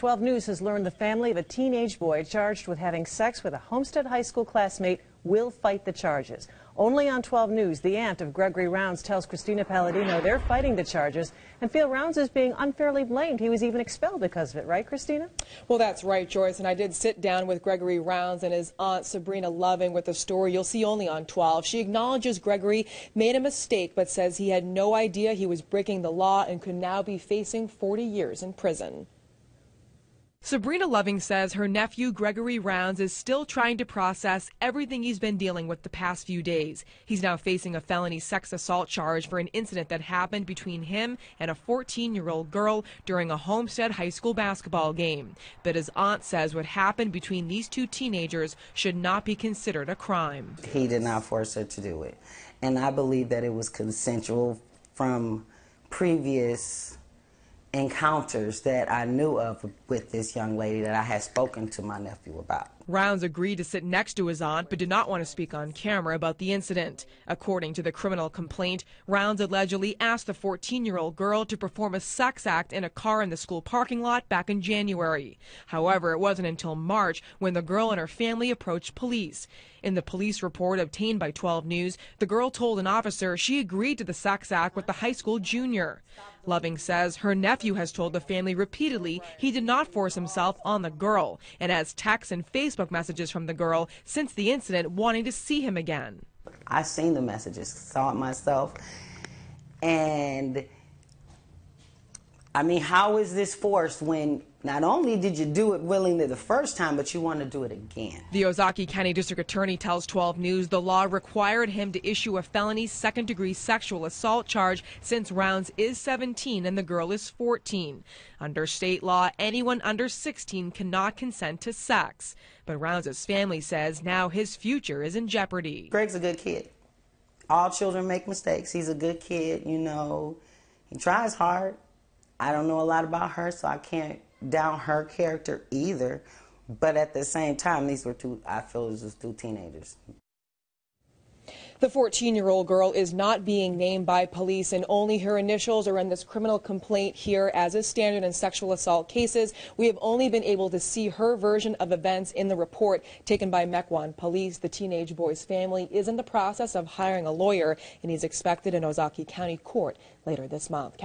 12 News has learned the family of a teenage boy charged with having sex with a Homestead High School classmate will fight the charges. Only on 12 News, the aunt of Gregory Rounds tells Christina Palladino they're fighting the charges and feel Rounds is being unfairly blamed. He was even expelled because of it, right, Christina? Well, that's right, Joyce, and I did sit down with Gregory Rounds and his aunt Sabrina Loving with the story you'll see only on 12. She acknowledges Gregory made a mistake but says he had no idea he was breaking the law and could now be facing 40 years in prison. Sabrina Loving says her nephew Gregory Rounds is still trying to process everything he's been dealing with the past few days. He's now facing a felony sex assault charge for an incident that happened between him and a 14-year-old girl during a Homestead High School basketball game. But his aunt says what happened between these two teenagers should not be considered a crime. He did not force her to do it. And I believe that it was consensual from previous encounters that I knew of with this young lady that I had spoken to my nephew about. Rounds agreed to sit next to his aunt but did not want to speak on camera about the incident. According to the criminal complaint, Rounds allegedly asked the 14-year-old girl to perform a sex act in a car in the school parking lot back in January. However, it wasn't until March when the girl and her family approached police. In the police report obtained by 12 News, the girl told an officer she agreed to the sex act with the high school junior. Loving says her nephew has told the family repeatedly he did not force himself on the girl and has texts and Facebook messages from the girl since the incident wanting to see him again. I seen the messages, saw it myself, and I mean, how is this forced when not only did you do it willingly the first time, but you want to do it again? The Ozaukee County District Attorney tells 12 News the law required him to issue a felony second-degree sexual assault charge since Rounds is 17 and the girl is 14. Under state law, anyone under 16 cannot consent to sex. But Rounds' family says now his future is in jeopardy. Greg's a good kid. All children make mistakes. He's a good kid, you know. He tries hard. I don't know a lot about her, so I can't down her character either. But at the same time, these were two, I feel it was just two teenagers. The 14-year-old girl is not being named by police, and only her initials are in this criminal complaint here, as is standard in sexual assault cases. We have only been able to see her version of events in the report taken by Mequon police. The teenage boy's family is in the process of hiring a lawyer, and he's expected in Ozaukee County Court later this month.